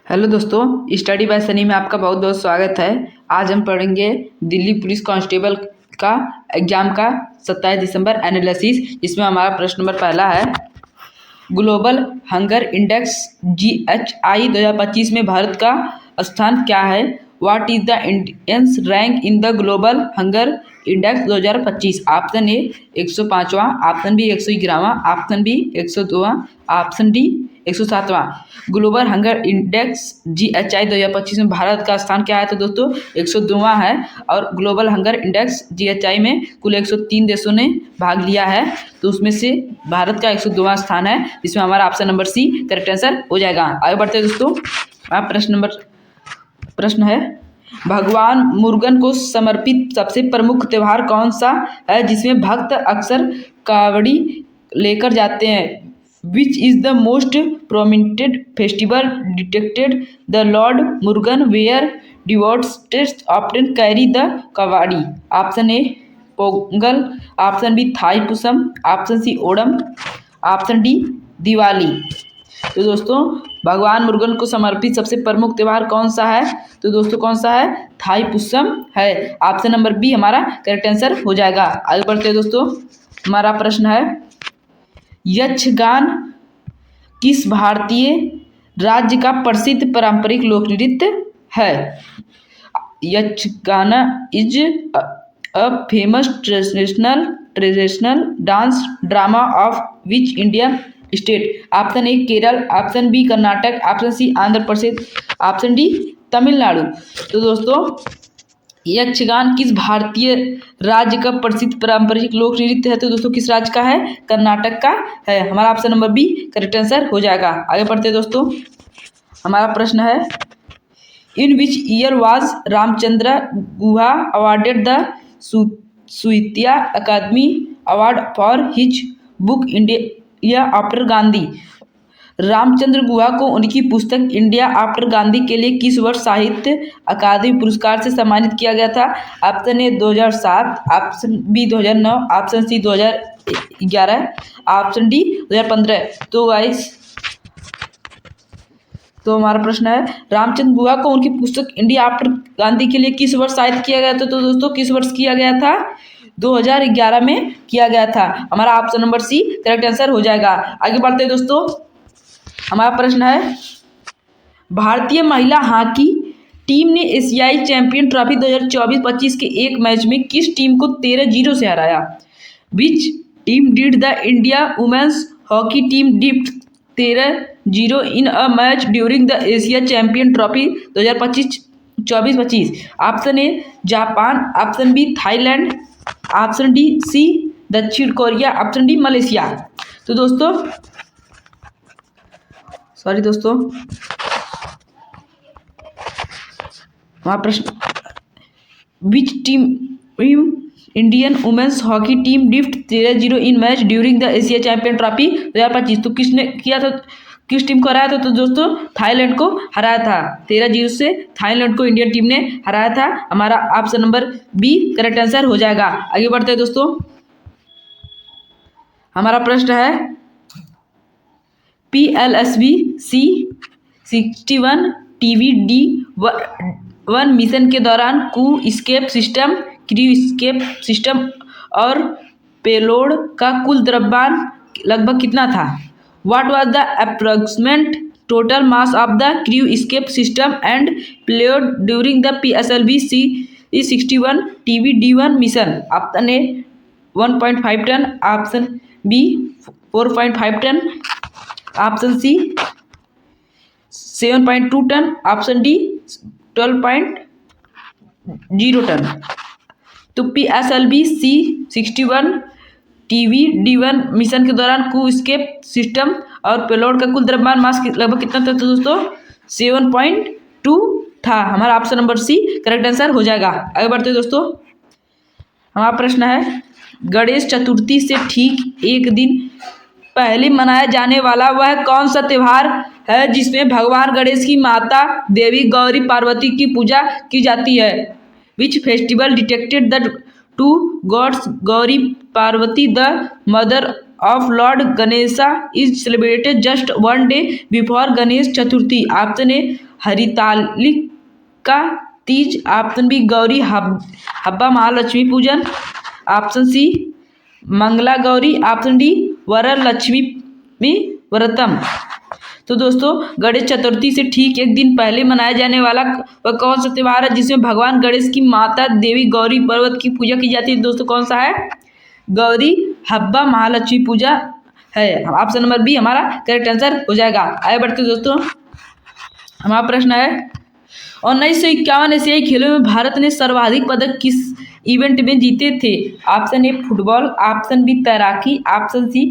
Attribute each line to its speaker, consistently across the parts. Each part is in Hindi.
Speaker 1: हेलो दोस्तों, स्टडी बाय सनी में आपका बहुत बहुत स्वागत है। आज हम पढ़ेंगे दिल्ली पुलिस कांस्टेबल का एग्जाम का 27 दिसंबर एनालिसिस। इसमें हमारा प्रश्न नंबर पहला है, ग्लोबल हंगर इंडेक्स GHI 2025 में भारत का स्थान क्या है? What is the Indians rank in the global hunger index 2025? Option A 105वां, ऑप्शन बी 111वां, ऑप्शन बी 102वां, ऑप्शन डी 107वां। ग्लोबल हंगर इंडेक्स GHI 2025 में भारत का स्थान क्या है? तो दोस्तों 102वां है। और ग्लोबल हंगर इंडेक्स GHI में कुल 103 देशों ने भाग लिया है, तो उसमें से भारत का 102वां स्थान है, जिसमें हमारा option number C correct answer हो जाएगा। आगे बढ़ते हैं दोस्तों। आप प्रश्न है, भगवान मुरुगन को समर्पित सबसे प्रमुख त्योहार कौन सा है जिसमें भक्त अक्सर कावड़ी लेकर जाते हैं? Which is the most prominent festival detected the lord Murugan where devotees often carry the kavadi? Option A Pongal, option B Thai Pusam, option C Onam, option D Diwali. तो दोस्तों भगवान मुरुगन को समर्पित सबसे प्रमुख त्योहार कौन सा है? तो दोस्तों कौन सा है? थाई पुसम है। ऑप्शन नंबर बी हमारा करेक्ट आंसर हो जाएगा। आगे बढ़ते हैं दोस्तों। हमारा प्रश्न है, यक्षगान किस भारतीय राज्य का प्रसिद्ध पारंपरिक लोक नृत्य है? Yakshagana is a famous traditional dance drama of which Indian state? Option A Kerala, option B Karnataka, option C Andhra Pradesh, option D Tamil Nadu. तो दोस्तों यक्षगान किस भारतीय राज्य का प्रसिद्ध पारंपरिक लोक नृत्य है? तो दोस्तों किस राज्य का है? कर्नाटक का है। हमारा option number B correct answer हो जाएगा। आगे बढ़ते हैं दोस्तों। हमारा प्रश्न है, in which year was Ramachandra Guha awarded the Sahitya Akademi award for his book India after Gandhi? Ramachandra Guha को उनकी पुस्तक इंडिया आफ्टर गांधी के लिए किस वर्ष साहित्य अकादमी पुरस्कार से सम्मानित किया गया था? Option A 2007, option B 2009, option C 2011, option D 2015। तो गाइस तो हमारा प्रश्न है, रामचंद्र गुहा को उनकी पुस्तक इंडिया आफ्टर गांधी के लिए किस वर्ष साहित्य किया गया था? तो दोस्तों किस वर्ष किया गया था? 2011 में किया गया था। हमारा option number C correct answer हो जाएगा। आगे बढ़ते हैं दोस्तों। हमारा प्रश्न है, भारतीय महिला हॉकी टीम ने एशियाई चैंपियन ट्रॉफी 2024-25 के एक मैच में किस टीम को 13-0 से हराया? Which team did the India women's hockey team defeat 13-0 in a match during the Asia champion trophy 2024-25? Option A Japan, option B Thailand, option D C दक्षिण कोरिया, ऑप्शन डी मलेशिया। तो दोस्तों हमारा प्रश्न, which team Indian women's hockey team defeat 13-0 in match during the Asia champion trophy 2025? तो किसने किया था? किस टीम को हराया था? तो दोस्तों थाईलैंड को हराया था। 13-0 से थाईलैंड को इंडियन टीम ने हराया था। हमारा option number B correct answer हो जाएगा। आगे बढ़ते हैं दोस्तों। हमारा प्रश्न है, PLSV C61 TVD-1 मिशन के दौरान क्रू एस्केप सिस्टम और पेलोड का कुल द्रव्यमान लगभग कितना था? What was the approximate total mass of the crew escape system and payload during the PSLV C61 TVD-1 mission? Option A 1.5 ton, option B 4.5 ton, option C 7.2 ton, option D 12.0 ton. तो PSLV C61 TVD-1 मिशन के दौरान क्रू एस्केप सिस्टम और पेलोड का कुल द्रव्यमान मास लगभग कितना था? तो दोस्तों 7.2 था। हमारा option number C correct answer हो जाएगा। आगे बढ़ते हैं दोस्तों। हमारा प्रश्न है, गणेश चतुर्थी से ठीक एक दिन पहले मनाया जाने वाला वह कौन सा त्योहार है जिसमें भगवान गणेश की माता देवी गौरी पार्वती की पूजा की जाती है? Which festival detected the two gods Gauri Parvati the mother of lord Ganesha is celebrated just one day before Ganesh Chaturthi? Option A Haritalika Teej, option B Gauri Habba Mahalakshmi Pujan, option C Mangala Gauri, option D Varalakshmi Vratam. तो दोस्तों गणेश चतुर्थी से ठीक एक दिन पहले मनाया जाने वाला वह कौन सा त्यौहार है जिसमें भगवान गणेश की माता देवी गौरी पर्वत की पूजा की जाती है? दोस्तों कौन सा है? गौरी हब्बा महालक्ष्मी पूजा है। ऑप्शन नंबर बी हमारा करेक्ट आंसर हो जाएगा। आगे बढ़ते दोस्तों, हमारा प्रश्न है 1951 एशियाई खेलों में भारत ने सर्वाधिक पदक किस इवेंट में जीते थे? Option A football, option B तैराकी, ऑप्शन सी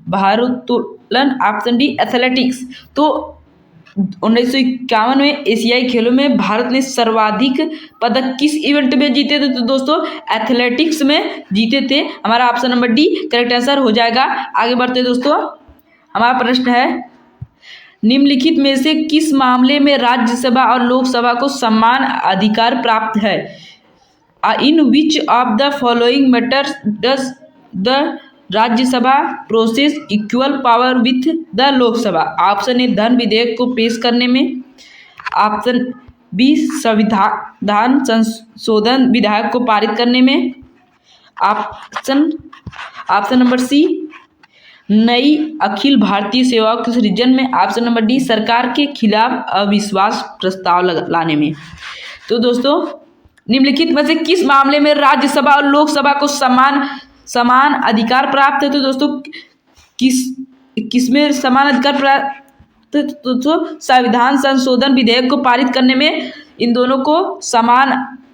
Speaker 1: भारोत्तोलन, ऑप्शन डी एथलेटिक्स। तो 1951 में एशियाई खेलों में भारत ने सर्वाधिक पदक किस इवेंट में जीते थे? तो दोस्तों एथलेटिक्स में जीते थे। हमारा option number D correct answer हो जाएगा। आगे बढ़ते दोस्तों, हमारा प्रश्न है निम्नलिखित में से किस मामले में राज्यसभा और लोकसभा को समान अधिकार प्राप्त है? In which of the following matters does the Rajya Sabha process equal power with the Lok Sabha? Option A धन विधेयक को पेश करने में, ऑप्शन बी संविधान संशोधन विधेयक को पारित करने में, ऑप्शन नंबर सी नई अखिल भारतीय सेवाओं के सृजन में, ऑप्शन नंबर डी सरकार के खिलाफ अविश्वास प्रस्ताव लाने में। तो दोस्तों निम्नलिखित में से किस मामले में राज्यसभा और लोकसभा को समान अधिकार प्राप्त है? तो दोस्तों किस में समान अधिकार प्राप्त? तो संविधान संशोधन विधेयक को पारित करने में इन दोनों को समान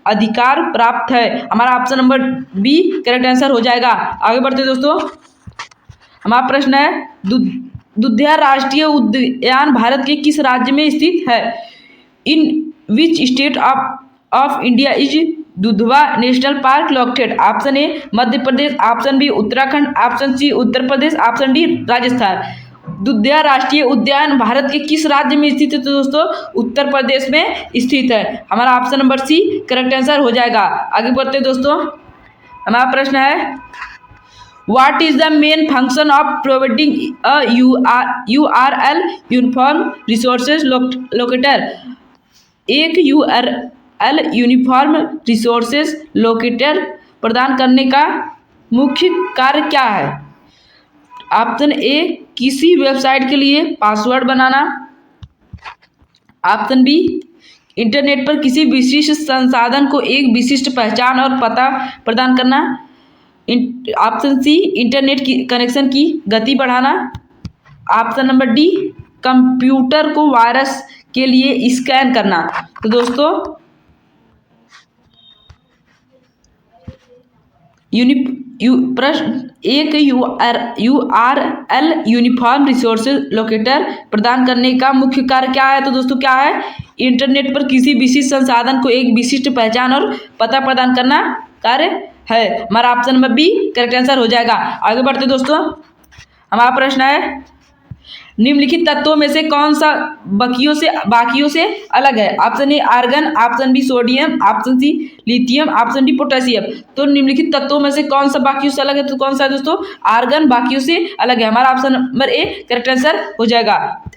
Speaker 1: अधिकार प्राप्त है। हमारा option number B correct answer हो जाएगा। आगे बढ़ते दोस्तों, हमारा प्रश्न है दुधिया राष्ट्रीय उद्यान भारत के किस राज्य में स्थित है? In which state of India is Dudhwa national park located? Option A Madhya Pradesh, option B Uttarakhand, option C Uttar Pradesh, option D Rajasthan. Dudhiya राष्ट्रीय उद्यान भारत के किस राज्य में स्थित है? तो दोस्तों उत्तर प्रदेश में स्थित है। हमारा option number C correct answer हो जाएगा। आगे बढ़ते दोस्तों, हमारा प्रश्न है what is the main function of providing a URL uniform resources locator? एक URL यूनिफॉर्म रिसोर्सेज लोकेटर प्रदान करने का मुख्य कार्य क्या है? ऑप्शन ए किसी वेबसाइट के लिए पासवर्ड बनाना, ऑप्शन बी इंटरनेट पर किसी विशिष्ट संसाधन को एक विशिष्ट पहचान और पता प्रदान करना, ऑप्शन सी इंटरनेट की कनेक्शन की गति बढ़ाना, ऑप्शन नंबर डी कंप्यूटर को वायरस के लिए स्कैन करना। तो दोस्तों प्रश्न एक URL यूनिफॉर्म रिसोर्सेज लोकेटर प्रदान करने का मुख्य कार्य क्या है? तो दोस्तों क्या है? इंटरनेट पर किसी विशिष्ट संसाधन को एक विशिष्ट पहचान और पता प्रदान करना कार्य है। हमारा option number B correct answer हो जाएगा। आगे बढ़ते दोस्तों, हमारा प्रश्न है निम्नलिखित तत्वों में से कौन सा बाकियों से अलग है? Option A argon, option B sodium, option C lithium, option D potassium. तो निम्नलिखित तत्वों में से कौन सा बाकियों से अलग है? तो कौन सा है दोस्तों? आर्गन बाकियों से अलग है। हमारा option number A correct answer हो जाएगा।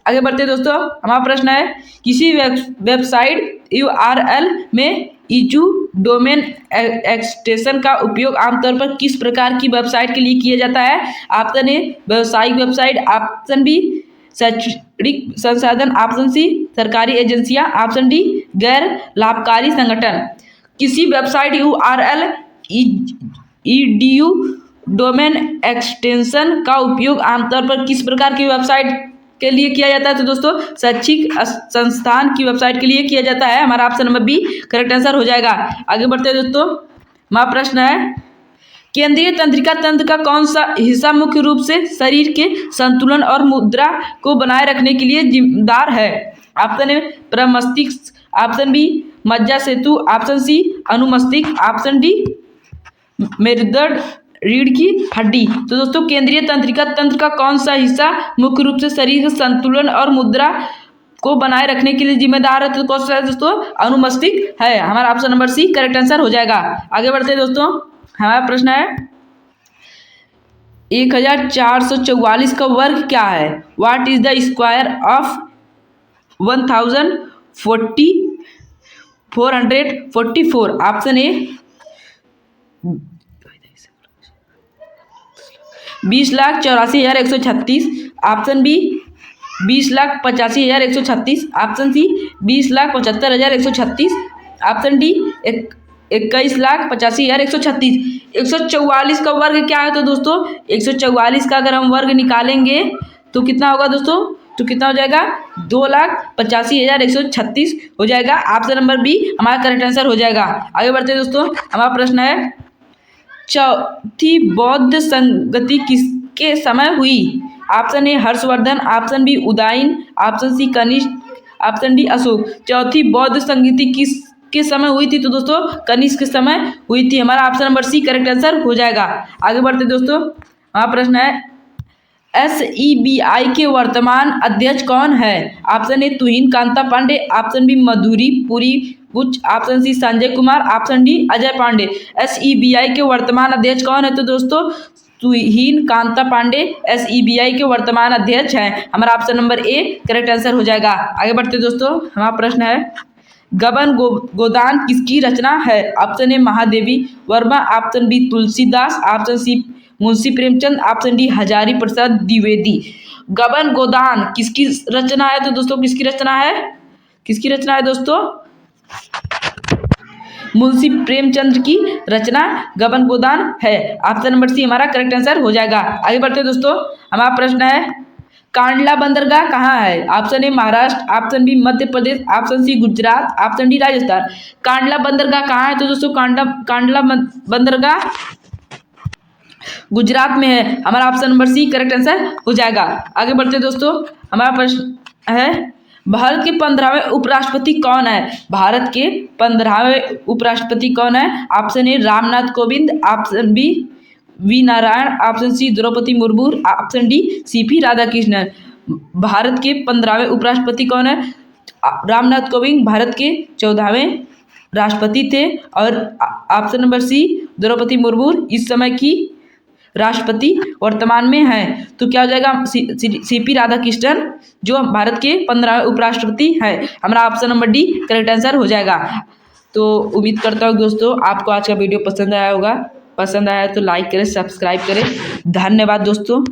Speaker 1: आगे बढ़ते दोस्तों, हमारा प्रश्न है किसी वेबसाइट URL में ईजू डोमेन एक्सटेंशन का उपयोग आमतौर पर किस प्रकार की वेबसाइट के लिए किया जाता है? ऑप्शन ए व्यावसायिक वेबसाइट, ऑप्शन बी शैक्षणिक संसाधन, ऑप्शन सी सरकारी एजेंसियां, ऑप्शन डी गैर लाभकारी संगठन। किसी website URL EDU domain extension का उपयोग आमतौर पर किस प्रकार की वेबसाइट के लिए किया जाता है? तो दोस्तों शैक्षिक संस्थान की वेबसाइट के लिए किया जाता है। हमारा option number B correct answer हो जाएगा। आगे बढ़ते हैं दोस्तों, हमारा प्रश्न है केंद्रीय तंत्रिका तंत्र का कौन सा हिस्सा मुख्य रूप से शरीर के संतुलन और मुद्रा को बनाए रखने के लिए जिम्मेदार है? ऑप्शन ए प्रमस्तिष्क, ऑप्शन बी मज्जा सेतु, ऑप्शन सी अनुमस्तिष्क, ऑप्शन डी मेरुदंड रीढ़ की हड्डी। तो दोस्तों केंद्रीय तंत्रिका तंत्र का कौन सा हिस्सा मुख्य रूप से शरीर के संतुलन और मुद्रा को बनाए रखने के लिए जिम्मेदार है? तो कौन सा है दोस्तों? अनुमस्तिष्क है। हमारा option number C correct answer हो जाएगा। आगे बढ़ते हैं दोस्तों, हमारा प्रश्न है 1444 का वर्ग क्या है? What is the square of 444? Option A 20,84,136, option B 20,85,136, option C 20,75,136, option D 21,85,136। 144 का वर्ग क्या है? तो दोस्तों 144 का अगर हम वर्ग निकालेंगे तो कितना होगा दोस्तों? तो कितना हो जाएगा? 2,85,136 हो जाएगा। ऑप्शन नंबर बी हमारा करेक्ट आंसर हो जाएगा। आगे बढ़ते हैं दोस्तों, हमारा प्रश्न है चौथी बौद्ध संगति किसके समय हुई? Option A Harshavardhan, option B Udayan, option C Kanishka, option D Ashoka. चौथी बौद्ध संगति किसके समय हुई थी? तो दोस्तों कनिष्क के समय हुई थी। हमारा option number C correct answer हो जाएगा। आगे बढ़ते दोस्तों, हमारा प्रश्न है SEBI के वर्तमान अध्यक्ष कौन है? Option A Tuhin Kanta Pandey, option B Madhuri Puri Buch, option C Sanjay Kumar, option D Ajay Pandey. SEBI के वर्तमान अध्यक्ष कौन है? तो दोस्तों तुहिन कांता पांडे SEBI के वर्तमान अध्यक्ष हैं। हमारा option number A correct answer हो जाएगा। आगे बढ़ते दोस्तों, हमारा प्रश्न है गबन गोदान किसकी रचना है? Option A Mahadevi Verma, option B Tulsidas, option C Munshi Premchand, option D Hazari Prasad Dwivedi. Gaban Godaan किसकी रचना है? तो दोस्तों किसकी रचना है? किसकी रचना है दोस्तों? मुंशी प्रेमचंद की रचना गबन गोदान है। ऑप्शन नंबर सी हमारा करेक्ट आंसर हो जाएगा। आगे बढ़ते दोस्तों, हमारा प्रश्न है कांडला बंदरगाह कहाँ है? Option A Maharashtra, option B Madhya Pradesh, option C Gujarat, option D Rajasthan. Kandla बंदरगाह कहाँ है? तो दोस्तों कांडला बंदरगाह गुजरात में है। हमारा option number C correct answer हो जाएगा। आगे बढ़ते दोस्तों, हमारा प्रश्न है भारत के 15वें उपराष्ट्रपति कौन है? भारत के 15वें उपराष्ट्रपति कौन है? Option A Ramnath Kovind, option B V Narayan, option C Draupadi Murmu, option D CP Radhakrishnan. Bharat के 15वें उपराष्ट्रपति कौन है? रामनाथ कोविंद भारत के 14वें राष्ट्रपति थे और option number C Draupadi Murmu इस समय की राष्ट्रपति वर्तमान में है। तो क्या हो जाएगा? CP राधाकृष्णन जो भारत के 15वें उपराष्ट्रपति है। हमारा option number D correct answer हो जाएगा। तो उम्मीद करता हूँ दोस्तों आपको आज का वीडियो पसंद आया होगा। पसंद आया तो लाइक करें, सब्सक्राइब करें। धन्यवाद दोस्तों।